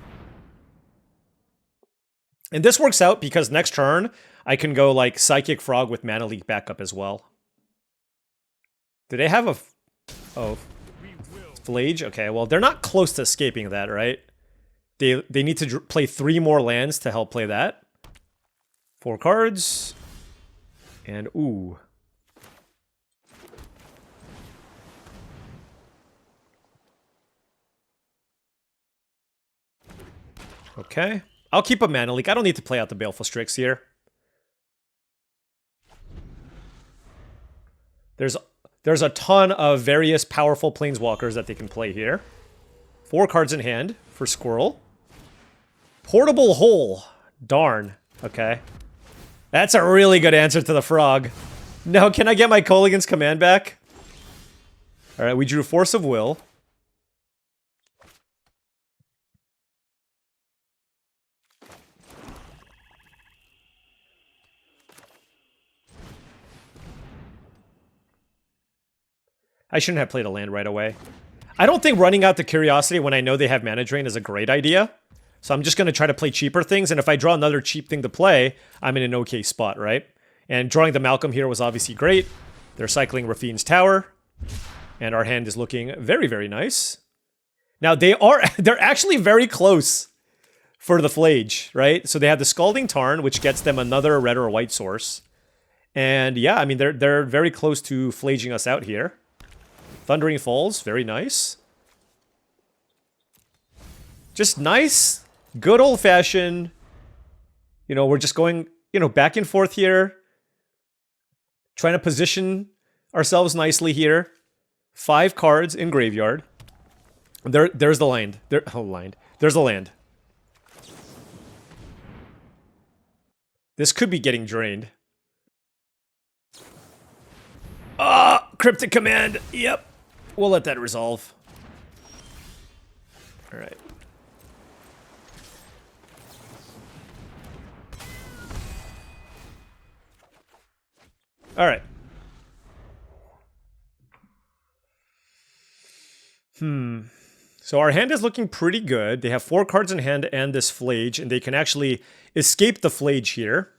And this works out because next turn, I can go like Psychic Frog with Mana Leak backup as well. Do they have a... Oh... Flage? Okay, well, they're not close to escaping that, right? They need to play 3 more lands to help play that. 4 cards. And, ooh. Okay. I'll keep a Mana Leak. I don't need to play out the Baleful Strix here. There's a ton of various powerful planeswalkers that they can play here. 4 cards in hand for Squirrel. Portable Hole. Darn. Okay. That's a really good answer to the frog. No, can I get my Kolaghan's Command back? Alright, we drew Force of Will. I shouldn't have played a land right away. I don't think running out the Curiosity when I know they have Mana Drain is a great idea. So I'm just going to try to play cheaper things, and if I draw another cheap thing to play, I'm in an okay spot, right? And drawing the Malcolm here was obviously great. They're cycling Rafine's Tower, and our hand is looking very, very nice. Now, they're actually very close for the Flage, right? So they have the Scalding Tarn, which gets them another red or white source. And yeah, I mean, they're very close to flaging us out here. Thundering Falls, very nice. Just nice, good old-fashioned, you know, we're just going, you know, back and forth here. Trying to position ourselves nicely here. 5 cards in graveyard. There's the land. There's the land. This could be getting drained. Ah, Cryptic Command. Yep. We'll let that resolve. All right. All right. So our hand is looking pretty good. They have 4 cards in hand and this Flage, and they can actually escape the Flage here,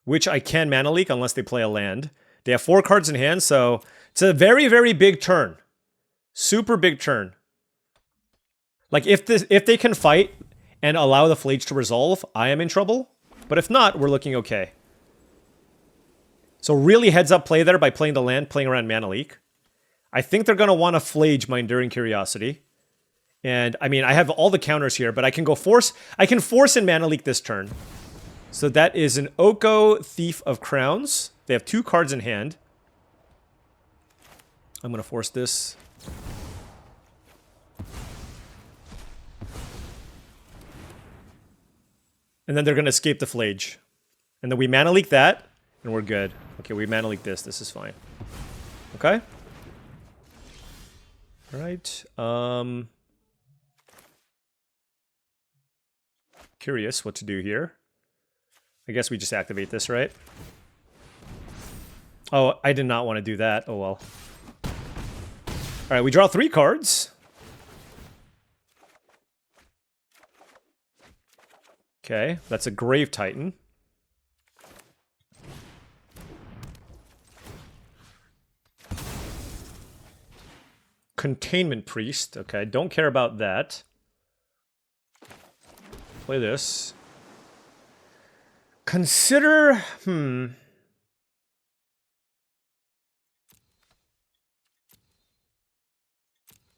which I can mana leak unless they play a land. They have 4 cards in hand, so it's a very, very big turn. Super big turn. Like, if they can fight and allow the Flage to resolve, I am in trouble. But if not, we're looking okay. So really heads up play there by playing the land, playing around mana leak. I think they're going to want to Flage my Enduring Curiosity. And, I mean, I have all the counters here, but I can go force... I can force in mana leak this turn. So that is an Oko Thief of Crowns. They have 2 cards in hand. I'm going to force this. And then they're going to escape the Flage. And then we mana leak that, and we're good. Okay, we mana leak this. This is fine. Okay? All right. Curious what to do here. I guess we just activate this, right? Oh, I did not want to do that. Oh, well. All right, we draw 3 cards. Okay, that's a Grave Titan. Containment Priest. Okay, don't care about that. Play this. Consider...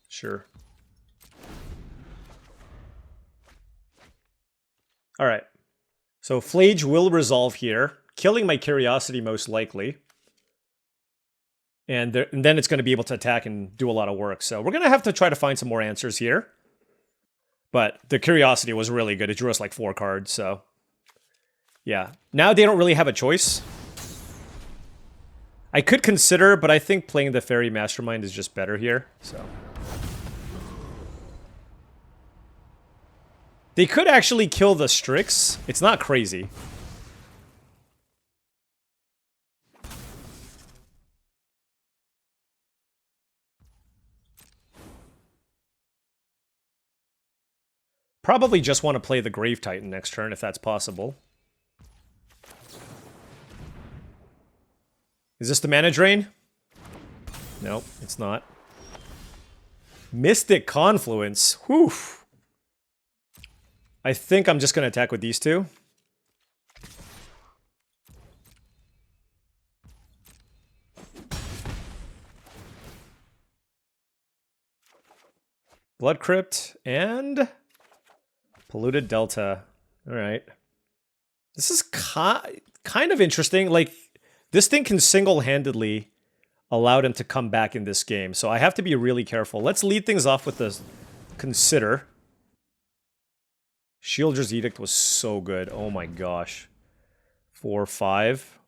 Sure. Alright. So Flage will resolve here, killing my Curiosity most likely. And then it's going to be able to attack and do a lot of work. So we're going to have to try to find some more answers here. But the Curiosity was really good. It drew us like 4 cards, so... Yeah. Now they don't really have a choice. I could consider, but I think playing the Fairy Mastermind is just better here, so... They could actually kill the Strix. It's not crazy. Probably just want to play the Grave Titan next turn, if that's possible. Is this the mana drain? Nope, it's not. Mystic Confluence. Whew. I think I'm just going to attack with these 2. Blood Crypt and Polluted Delta. All right. This is kind of interesting. Like, this thing can single-handedly allow them to come back in this game. So I have to be really careful. Let's lead things off with the Consider. Shield's Edict was so good. Oh my gosh. 4, 5.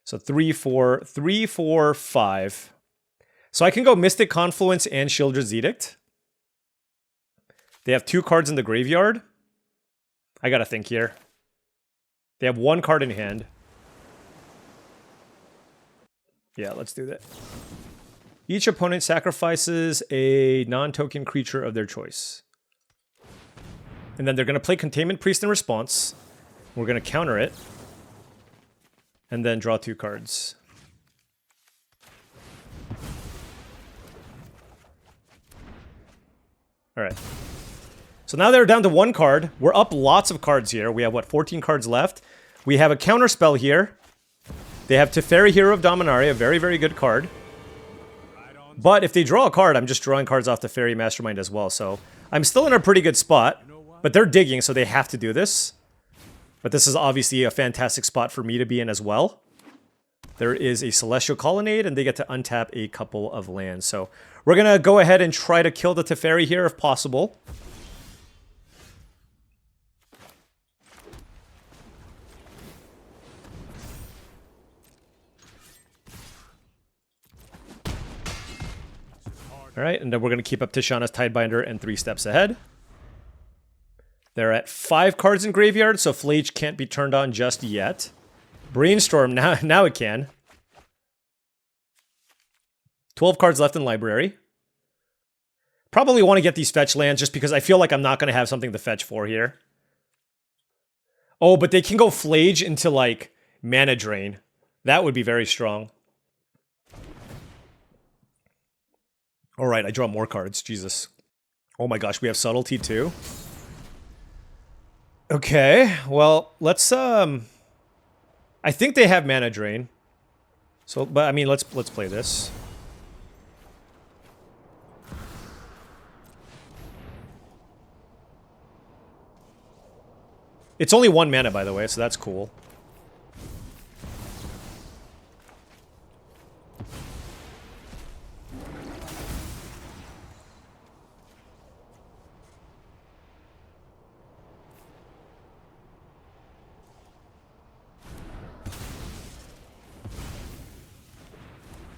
So 3, 4, 3, 4, 5. So I can go Mystic Confluence and Shield's Edict. They have 2 cards in the graveyard. I gotta think here. They have 1 card in hand. Yeah, let's do that. Each opponent sacrifices a non-token creature of their choice. And then they're going to play Containment Priest in response. We're going to counter it. And then draw 2 cards. Alright. So now they're down to 1 card. We're up lots of cards here. We have, what, 14 cards left. We have a counter spell here. They have Teferi, Hero of Dominaria, a very, very good card. But if they draw a card, I'm just drawing cards off Teferi Mastermind as well. So I'm still in a pretty good spot. But they're digging, so they have to do this. But this is obviously a fantastic spot for me to be in as well. There is a Celestial Colonnade, and they get to untap a couple of lands. So we're going to go ahead and try to kill the Teferi here if possible. Alright, and then we're going to keep up Tishana's Tidebinder and 3 steps ahead. They're at 5 cards in graveyard, so Flage can't be turned on just yet. Brainstorm, now it can. 12 cards left in library. Probably want to get these fetch lands just because I feel like I'm not going to have something to fetch for here. Oh, but they can go Flage into, like, Mana Drain. That would be very strong. Alright, I draw more cards. Jesus. Oh my gosh, we have Subtlety too. Okay, well, let's, I think they have Mana Drain. So, but, I mean, let's play this. It's only 1 mana, by the way, so that's cool.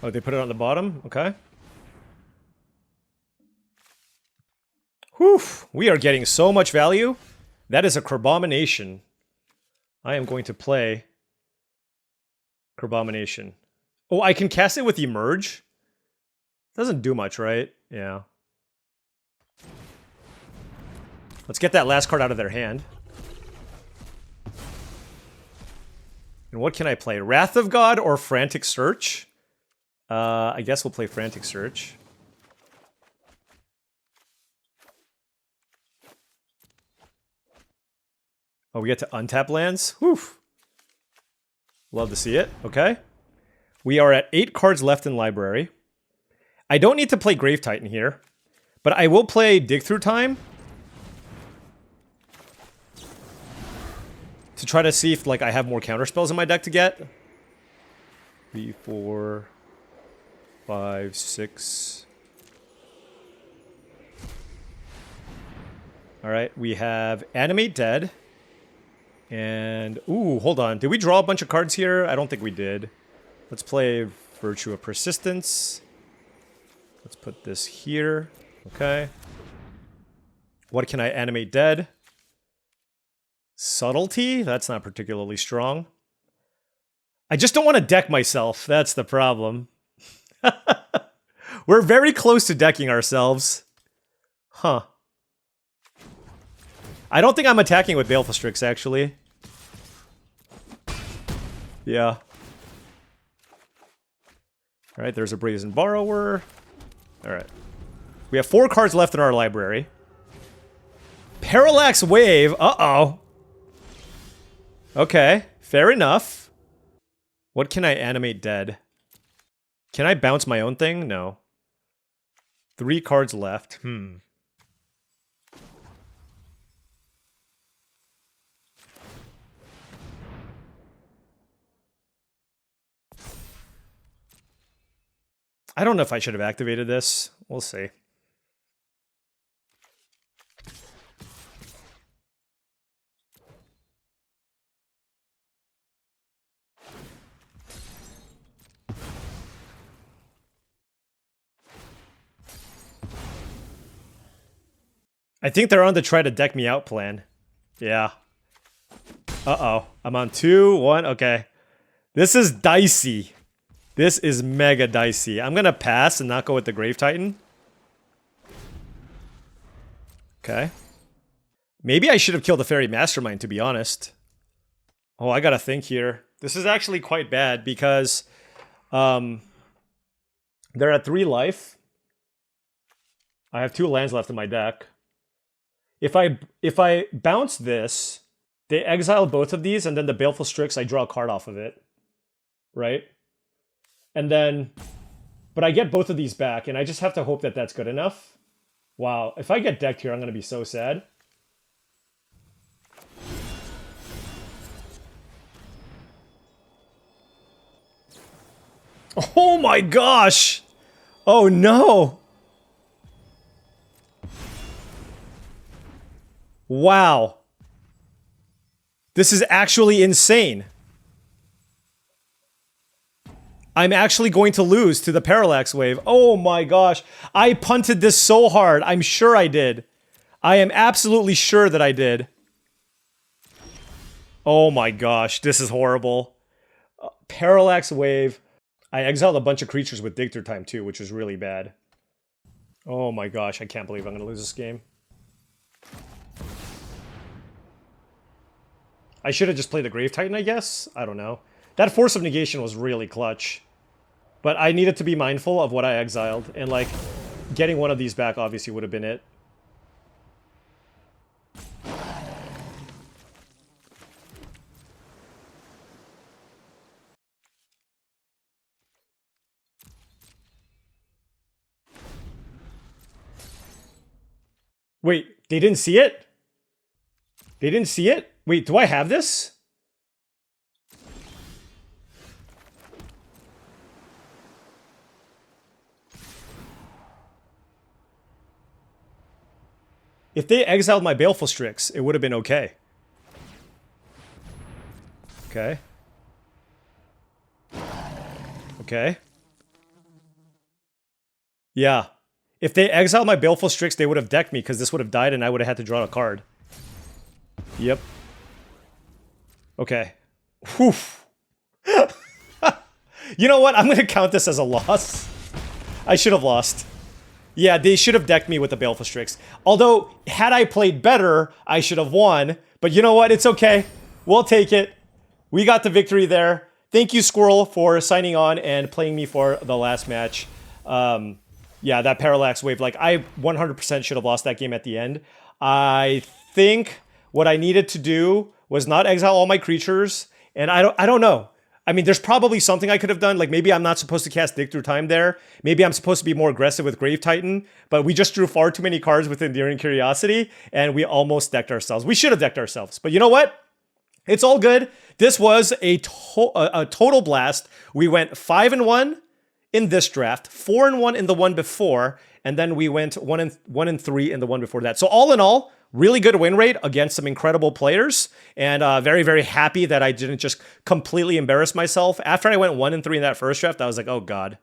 Oh, they put it on the bottom? Okay. Whew! We are getting so much value. That is a Kerbomination. I am going to play Kerbomination. Oh, I can cast it with Emerge? Doesn't do much, right? Yeah. Let's get that last card out of their hand. And what can I play? Wrath of God or Frantic Search? I guess we'll play Frantic Search. Oh, we get to untap lands? Whew. Love to see it. Okay. We are at 8 cards left in library. I don't need to play Grave Titan here, but I will play Dig Through Time to try to see if, like, I have more counterspells in my deck to get. 3, 4, 5, 6. Alright, we have Animate Dead. And, ooh, hold on. Did we draw a bunch of cards here? I don't think we did. Let's play Virtue of Persistence. Let's put this here. Okay. What can I animate dead? Subtlety? That's not particularly strong. I just don't want to deck myself. That's the problem. We're very close to decking ourselves. Huh. I don't think I'm attacking with Baleful Strix, actually. Yeah. Alright, there's a Brazen Borrower. Alright. We have 4 cards left in our library. Parallax Wave. Uh-oh. Okay, fair enough. What can I animate dead? Can I bounce my own thing? No. 3 cards left. I don't know if I should have activated this. We'll see. I think they're on the try to deck me out plan. Yeah. Uh-oh. I'm on 2, 1. Okay. This is dicey. This is mega dicey. I'm gonna pass and not go with the Grave Titan. Okay. Maybe I should have killed the Fairy Mastermind, to be honest. Oh, I gotta think here. This is actually quite bad because they're at 3 life. I have 2 lands left in my deck. If I bounce this, they exile both of these, and then the Baleful Strix, I draw a card off of it. Right? And then, but I get both of these back, and I just have to hope that that's good enough. Wow, if I get decked here, I'm gonna be so sad. Oh my gosh! Oh no! Wow. This is actually insane. I'm actually going to lose to the Parallax Wave. Oh my gosh. I punted this so hard. I'm sure I did. I am absolutely sure that I did. Oh my gosh. This is horrible. Parallax Wave. I exiled a bunch of creatures with Dig Through Time too, which was really bad. Oh my gosh. I can't believe I'm going to lose this game. I should have just played the Grave Titan, I guess? I don't know. That Force of Negation was really clutch. But I needed to be mindful of what I exiled. And, like, getting one of these back obviously would have been it. Wait, they didn't see it? They didn't see it? Wait, do I have this? If they exiled my Baleful Strix, it would have been okay. Okay. Okay. Yeah. If they exiled my Baleful Strix, they would have decked me because this would have died and I would have had to draw a card. Yep. Okay. Whew. You know what? I'm going to count this as a loss. I should have lost. Yeah, they should have decked me with the Baleful Strix. Although, had I played better, I should have won. But you know what? It's okay. We'll take it. We got the victory there. Thank you, Squirrel, for signing on and playing me for the last match. Yeah, that Parallax Wave. Like, I 100% should have lost that game at the end. I think what I needed to do was not exile all my creatures. And I don't know. I mean, there's probably something I could have done. Like, maybe I'm not supposed to cast Dig Through Time there. Maybe I'm supposed to be more aggressive with Grave Titan. But we just drew far too many cards with Enduring Curiosity, and we almost decked ourselves. We should have decked ourselves. But you know what? It's all good. This was a total blast. We went 5-1 in this draft, 4-1 in the one before, and then we went 1-3 in the one before that. So all in all, really good win rate against some incredible players, and very, very happy that I didn't just completely embarrass myself. After I went 1-3 in that first draft, I was like, oh god,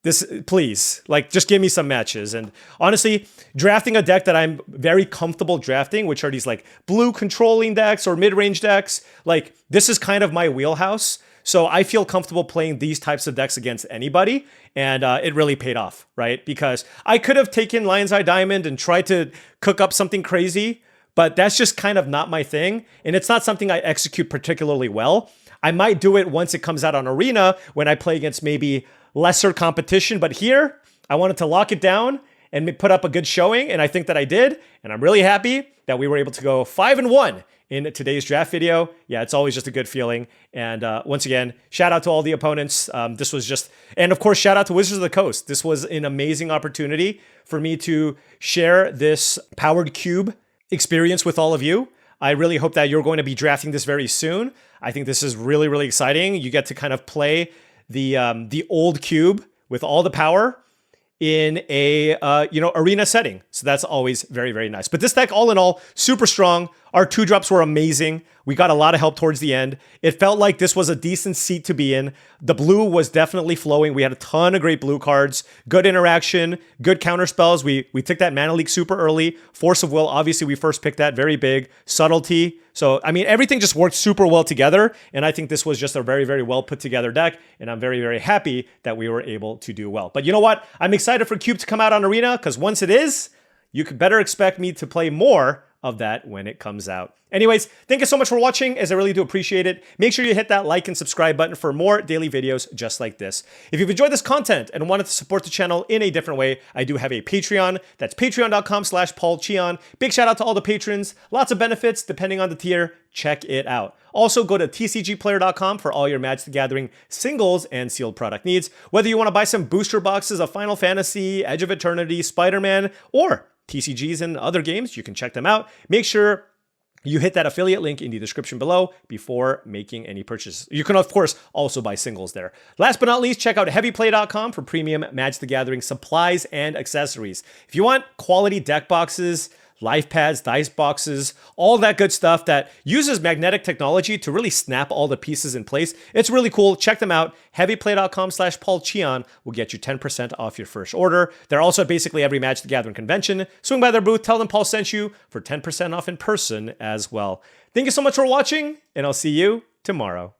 this, please, like, just give me some matches. And honestly, drafting a deck that I'm very comfortable drafting, which are these like blue controlling decks or mid-range decks, like, this is kind of my wheelhouse. So I feel comfortable playing these types of decks against anybody, and it really paid off, right? Because I could have taken Lion's Eye Diamond and tried to cook up something crazy, but that's just kind of not my thing, and it's not something I execute particularly well. I might do it once it comes out on Arena when I play against maybe lesser competition, but here, I wanted to lock it down and put up a good showing, and I think that I did, and I'm really happy that we were able to go 5-1 in today's draft video. Yeah, it's always just a good feeling. And once again, shout out to all the opponents. This was just, and of course, shout out to Wizards of the Coast. This was an amazing opportunity for me to share this Powered Cube experience with all of you. I really hope that you're going to be drafting this very soon. I think this is really, really exciting. You get to kind of play the old cube with all the power in a arena setting. So that's always very, very nice. But this deck, all in all, super strong. Our 2-drops were amazing. We got a lot of help towards the end. It felt like this was a decent seat to be in. The blue was definitely flowing. We had a ton of great blue cards, good interaction, good counter spells. We took that Mana Leak super early. Force of Will, obviously we first picked that, very big. Subtlety. So, I mean, everything just worked super well together. And I think this was just a very, very well put together deck. And I'm very, very happy that we were able to do well. But you know what? I'm excited for Cube to come out on Arena, because once it is, you could better expect me to play more of that when it comes out. Anyways, thank you so much for watching, as I really do appreciate it. Make sure you hit that like and subscribe button for more daily videos just like this. If you've enjoyed this content and wanted to support the channel in a different way, I do have a Patreon. That's patreon.com/paulcheon. Big shout out to all the patrons. Lots of benefits depending on the tier. Check it out. Also, go to tcgplayer.com for all your Magic the Gathering singles and sealed product needs. Whether you want to buy some booster boxes of Final Fantasy, Edge of Eternity, Spider-Man, or TCGs and other games, you can check them out. Make sure you hit that affiliate link in the description below before making any purchases. You can, of course, also buy singles there. Last but not least, check out heavyplay.com for premium Magic the Gathering supplies and accessories. If you want quality deck boxes, life pads, dice boxes, all that good stuff that uses magnetic technology to really snap all the pieces in place, it's really cool. Check them out. Heavyplay.com/paulcheon will get you 10% off your first order. They're also at basically every Magic the Gathering convention. Swing by their booth, tell them Paul sent you for 10% off in person as well. Thank you so much for watching, and I'll see you tomorrow.